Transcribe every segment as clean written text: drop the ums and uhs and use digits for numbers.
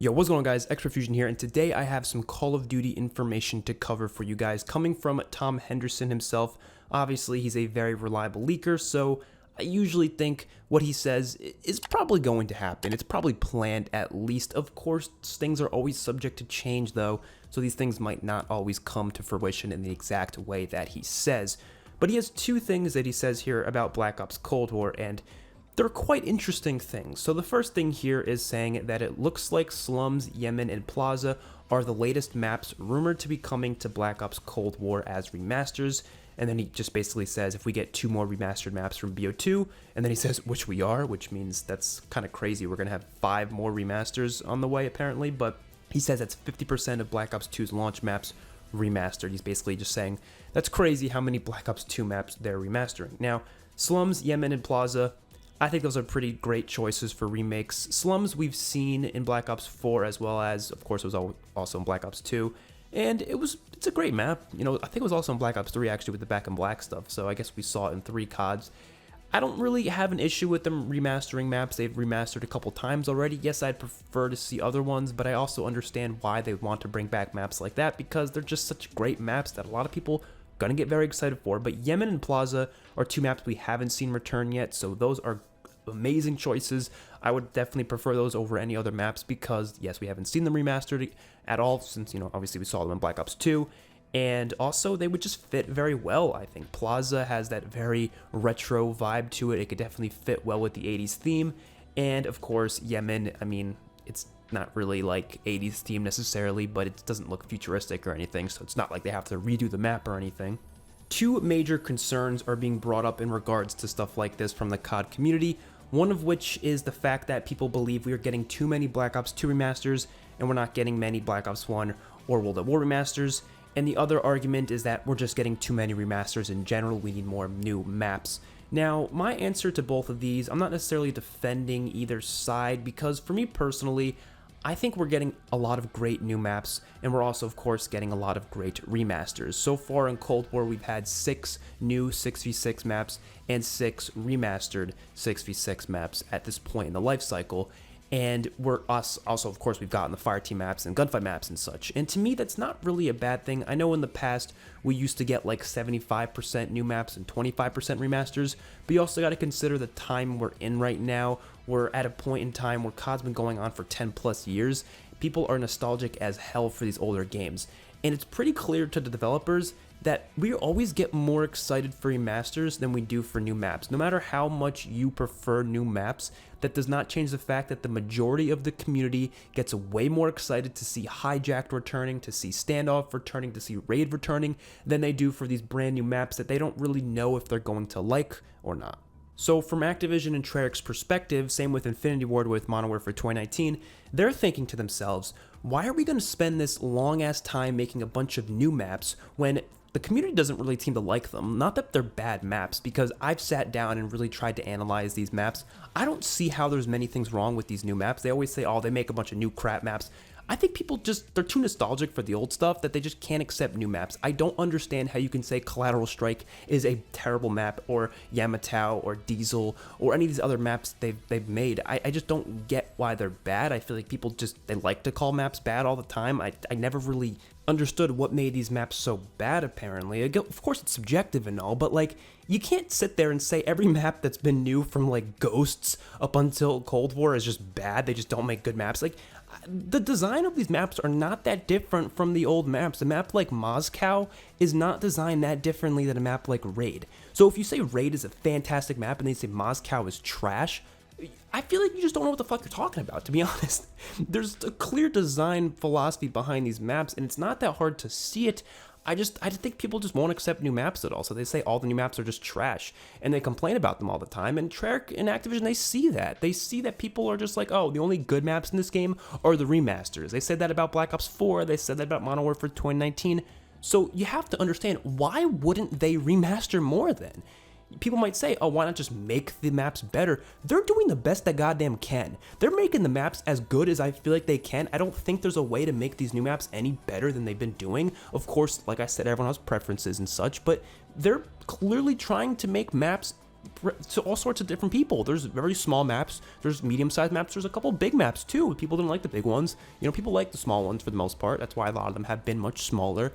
Yo, what's going on guys, XpertFusion here, and today I have some Call of Duty information to cover for you guys, coming from Tom Henderson himself. Obviously, he's a very reliable leaker, so I usually think what he says is probably going to happen. It's probably planned at least. Of course, things are always subject to change though, so these things might not always come to fruition in the exact way that he says. But he has two things that he says here about Black Ops Cold War, and they're quite interesting things. So the first thing here is saying that it looks like Slums, Yemen, and Plaza are the latest maps rumored to be coming to Black Ops Cold War as remasters. And then he just basically says if we get 2 more remastered maps from BO2, and then he says which we are, which means that's kind of crazy. We're going to have 5 more remasters on the way apparently, but he says that's 50% of Black Ops 2's launch maps remastered. He's basically just saying that's crazy how many Black Ops 2 maps they're remastering. Now, Slums, Yemen, and Plaza, I think those are pretty great choices for remakes. Slums we've seen in Black Ops 4 as well as, of course, it was also in Black Ops 2. And it's a great map. You know, I think it was also in Black Ops 3 actually with the Back in Black stuff. So I guess we saw it in 3 CODs. I don't really have an issue with them remastering maps. They've remastered a couple times already. Yes, I'd prefer to see other ones, but I also understand why they want to bring back maps like that because they're just such great maps that a lot of people gonna get very excited for. But Yemen and Plaza are 2 maps we haven't seen return yet, so those are amazing choices. I would definitely prefer those over any other maps because yes, we haven't seen them remastered at all since, you know, obviously we saw them in Black Ops 2, and also they would just fit very well. I think Plaza has that very retro vibe to it. It could definitely fit well with the 80s theme, and of course Yemen, I mean, it's not really like 80s theme necessarily, but it doesn't look futuristic or anything, so it's not like they have to redo the map or anything. 2 major concerns are being brought up in regards to stuff like this from the COD community. One of which is the fact that people believe we are getting too many Black Ops 2 remasters and we're not getting many Black Ops 1 or World at War remasters. And the other argument is that we're just getting too many remasters in general. We need more new maps. Now, my answer to both of these, I'm not necessarily defending either side because for me personally, I think we're getting a lot of great new maps, and we're also, of course, getting a lot of great remasters. So far in Cold War, we've had 6 new 6v6 maps and 6 remastered 6v6 maps at this point in the life cycle. And also, of course, we've gotten the fireteam maps and gunfight maps and such. And to me, that's not really a bad thing. I know in the past, we used to get like 75% new maps and 25% remasters, but you also got to consider the time we're in right now. We're at a point in time where COD's been going on for 10 plus years. People are nostalgic as hell for these older games. And it's pretty clear to the developers that we always get more excited for remasters than we do for new maps. No matter how much you prefer new maps, that does not change the fact that the majority of the community gets way more excited to see Hijacked returning, to see Standoff returning, to see Raid returning, than they do for these brand new maps that they don't really know if they're going to like or not. So from Activision and Treyarch's perspective, same with Infinity Ward with Modern Warfare 2019, they're thinking to themselves, why are we going to spend this long ass time making a bunch of new maps when the community doesn't really seem to like them? Not that they're bad maps, because I've sat down and really tried to analyze these maps. I don't see how there's many things wrong with these new maps. They always say, oh, they make a bunch of new crap maps. I think people they're too nostalgic for the old stuff that they just can't accept new maps. I don't understand how you can say Collateral Strike is a terrible map, or Yamato, or Diesel, or any of these other maps they've made. I just don't get why they're bad. I feel like people they like to call maps bad all the time. I never really understood what made these maps so bad, apparently. Of course, it's subjective and all, but like, you can't sit there and say every map that's been new from like Ghosts up until Cold War is just bad. They just don't make good maps. Like, the design of these maps are not that different from the old maps. A map like Moscow is not designed that differently than a map like Raid. So if you say Raid is a fantastic map and they say Moscow is trash, I feel like you just don't know what the fuck you're talking about, to be honest. There's a clear design philosophy behind these maps, and it's not that hard to see it. I think people just won't accept new maps at all, so they say all the new maps are just trash, and they complain about them all the time, and Treyarch and Activision, they see that. They see that people are just like, oh, the only good maps in this game are the remasters. They said that about Black Ops 4, they said that about Modern Warfare 2019, so you have to understand, why wouldn't they remaster more then? People might say, oh, why not just make the maps better? They're doing the best they goddamn can. They're making the maps as good as I feel like they can. I don't think there's a way to make these new maps any better than they've been doing. Of course, like I said, everyone has preferences and such, but they're clearly trying to make maps to all sorts of different people. There's very small maps, there's medium-sized maps, there's a couple big maps too. People didn't like the big ones. You know, people like the small ones for the most part. That's why a lot of them have been much smaller.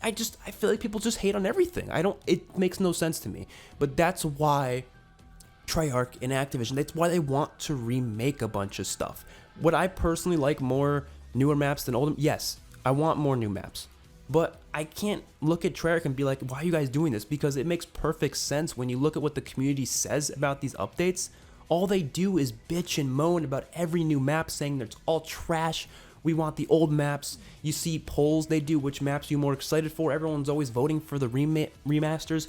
I feel like people just hate on everything. It makes no sense to me. But that's why Treyarch and Activision, that's why they want to remake a bunch of stuff. Would I personally like more newer maps than older? Yes, I want more new maps. But I can't look at Treyarch and be like, why are you guys doing this? Because it makes perfect sense when you look at what the community says about these updates. All they do is bitch and moan about every new map, saying that it's all trash. We want the old maps. You see polls they do, which maps you're more excited for. Everyone's always voting for the remasters.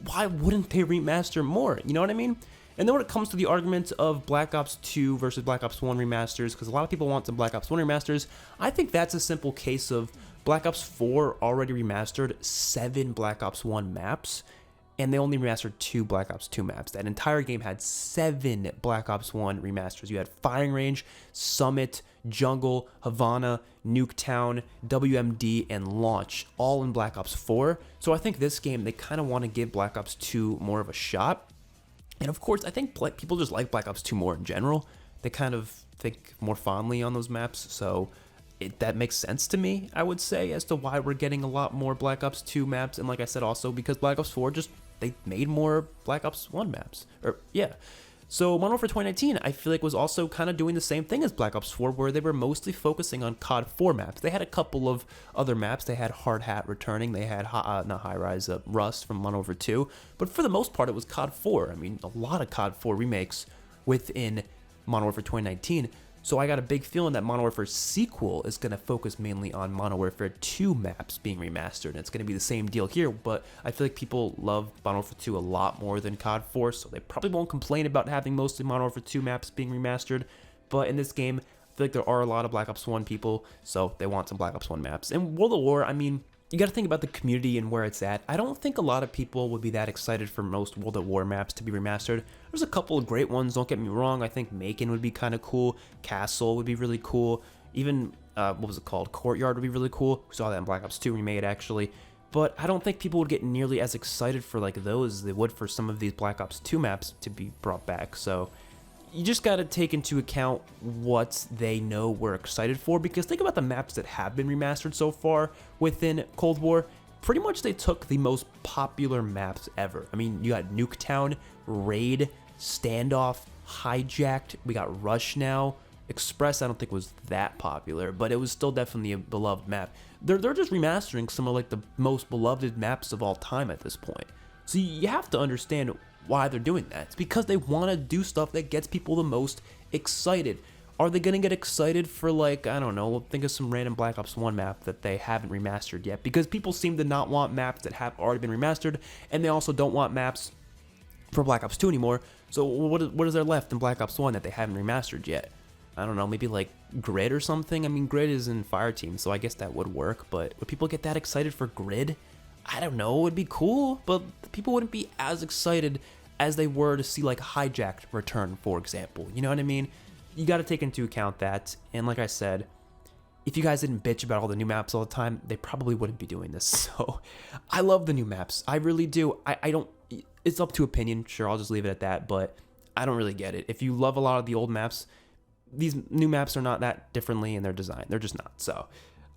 Why wouldn't they remaster more? You know what I mean? And then when it comes to the argument of Black Ops 2 versus Black Ops 1 remasters, because a lot of people want some Black Ops 1 remasters, I think that's a simple case of Black Ops 4 already remastered 7 Black Ops 1 maps, and they only remastered 2 Black Ops 2 maps. That entire game had 7 Black Ops 1 remasters. You had Firing Range, Summit, Jungle, Havana, Nuketown, WMD, and Launch, all in Black Ops 4. So I think this game, they kind of want to give Black Ops 2 more of a shot. And of course, I think people just like Black Ops 2 more in general. They kind of think more fondly on those maps, so that makes sense to me, I would say, as to why we're getting a lot more Black Ops 2 maps. And like I said, also because Black Ops 4 they made more Black Ops 1 maps. So Modern Warfare 2019, I feel like, was also kind of doing the same thing as Black Ops 4, where they were mostly focusing on COD 4 maps. They had a couple of other maps. They had Hard Hat returning. They had Rust from Modern Warfare 2. But for the most part, it was COD 4. I mean, a lot of COD 4 remakes within Modern Warfare 2019. So I got a big feeling that Modern Warfare sequel is going to focus mainly on Modern Warfare 2 maps being remastered. And it's going to be the same deal here, but I feel like people love Modern Warfare 2 a lot more than COD 4, so they probably won't complain about having mostly Modern Warfare 2 maps being remastered. But in this game, I feel like there are a lot of Black Ops 1 people, so they want some Black Ops 1 maps. And World at War, I mean, you got to think about the community and where it's at. I don't think a lot of people would be that excited for most World at War maps to be remastered. There's a couple of great ones, don't get me wrong. I think Macon would be kind of cool. Castle would be really cool. Even, what was it called? Courtyard would be really cool. We saw that in Black Ops 2 remade, actually. But I don't think people would get nearly as excited for like those as they would for some of these Black Ops 2 maps to be brought back. So you just got to take into account what they know we're excited for, because think about the maps that have been remastered so far within Cold War. Pretty much they took the most popular maps ever. I mean, you got Nuketown, Raid, Standoff, Hijacked, we got Rush now. Express I don't think was that popular, but it was still definitely a beloved map. They're just remastering some of like the most beloved maps of all time at this point. So you have to understand why they're doing that. It's because they want to do stuff that gets people the most excited. Are they going to get excited for, like, I don't know, think of some random Black Ops 1 map that they haven't remastered yet? Because people seem to not want maps that have already been remastered, and they also don't want maps for Black Ops 2 anymore. So what is there left in Black Ops 1 that they haven't remastered yet? I don't know, maybe like Grid or something? I mean, Grid is in Fireteam, so I guess that would work, but would people get that excited for Grid? I don't know, it would be cool, but people wouldn't be as excited as they were to see like Hijacked return, for example. You know what I mean? You got to take into account that, and like I said, if you guys didn't bitch about all the new maps all the time, they probably wouldn't be doing this. So I love the new maps. I really do. I don't, it's up to opinion. Sure, I'll just leave it at that, but I don't really get it. If you love a lot of the old maps, these new maps are not that differently in their design. They're just not. So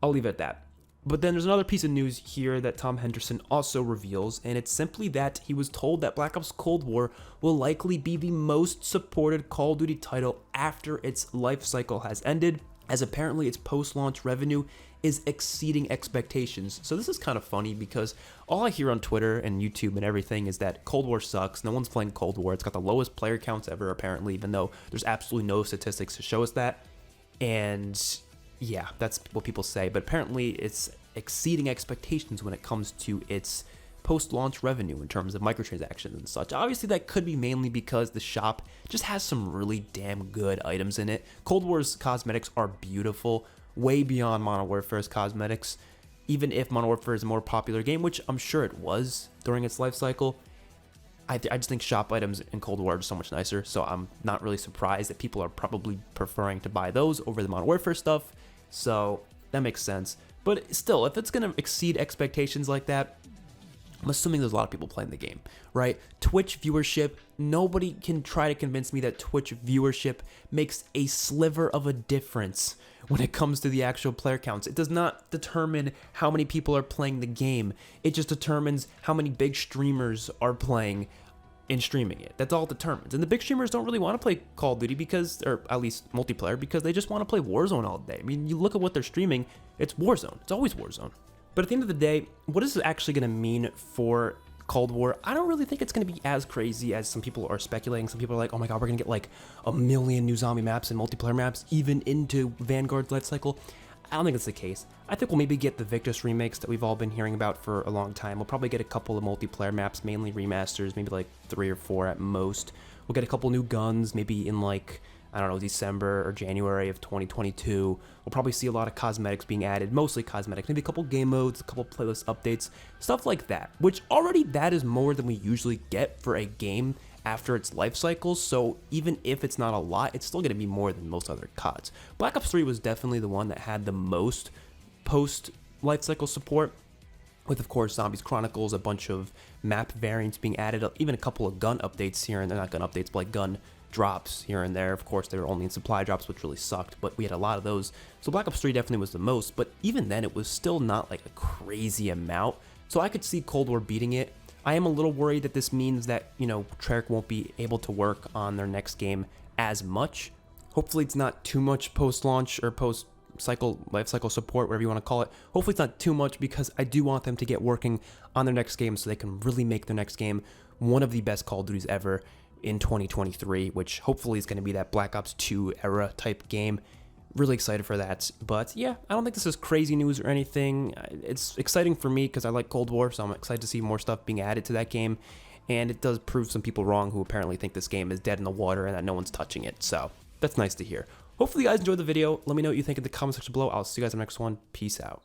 I'll leave it at that. But then there's another piece of news here that Tom Henderson also reveals, and it's simply that he was told that Black Ops Cold War will likely be the most supported Call of Duty title after its life cycle has ended, as apparently its post-launch revenue is exceeding expectations. So this is kind of funny because all I hear on Twitter and YouTube and everything is that Cold War sucks. No one's playing Cold War. It's got the lowest player counts ever, apparently, even though there's absolutely no statistics to show us that. And yeah, that's what people say, but apparently it's exceeding expectations when it comes to its post-launch revenue in terms of microtransactions and such. Obviously, that could be mainly because the shop just has some really damn good items in it. Cold War's cosmetics are beautiful, way beyond Modern Warfare's cosmetics. Even if Modern Warfare is a more popular game, which I'm sure it was during its life cycle, I just think shop items in Cold War are so much nicer, so I'm not really surprised that people are probably preferring to buy those over the Modern Warfare stuff. So that makes sense. But still, if it's going to exceed expectations like that, I'm assuming there's a lot of people playing the game, right? Twitch viewership, nobody can try to convince me that Twitch viewership makes a sliver of a difference when it comes to the actual player counts. It does not determine how many people are playing the game. It just determines how many big streamers are playing and streaming it. That's all it determines. And the big streamers don't really want to play Call of Duty because, or at least multiplayer, because they just want to play Warzone all day. I mean, you look at what they're streaming, it's Warzone. It's always Warzone. But at the end of the day, what is it actually going to mean for Cold War? I don't really think it's going to be as crazy as some people are speculating. Some people are like, oh my god, we're going to get like 1 million new zombie maps and multiplayer maps, even into Vanguard's life cycle. I don't think that's the case. I think we'll maybe get the Victus remakes that we've all been hearing about for a long time. We'll probably get a couple of multiplayer maps, mainly remasters, maybe like 3 or 4 at most. We'll get a couple new guns, maybe in like, I don't know, December or January of 2022. We'll probably see a lot of cosmetics being added, mostly cosmetics, maybe a couple game modes, a couple playlist updates, stuff like that, which already that is more than we usually get for a game after its life cycle. So even if it's not a lot, it's still going to be more than most other CODs. Black Ops 3 was definitely the one that had the most post life cycle support, with of course Zombies Chronicles, a bunch of map variants being added, even a couple of gun updates here, and they're not gun updates, but like gun drops here and there. Of course, they were only in supply drops, which really sucked, but we had a lot of those. So Black Ops 3 definitely was the most, but even then it was still not like a crazy amount. So I could see Cold War beating it. I am a little worried that this means that, you know, Treyarch won't be able to work on their next game as much. Hopefully it's not too much post-launch or post-cycle, life cycle support, whatever you want to call it. Hopefully it's not too much, because I do want them to get working on their next game so they can really make their next game one of the best Call of Duties ever in 2023, which hopefully is going to be that Black Ops 2 era type game. Really excited for that. But yeah, I don't think this is crazy news or anything. It's exciting for me because I like Cold War, so I'm excited to see more stuff being added to that game. And it does prove some people wrong who apparently think this game is dead in the water and that no one's touching it. So that's nice to hear. Hopefully you guys enjoyed the video. Let me know what you think in the comment section below. I'll see you guys in the next one. Peace out.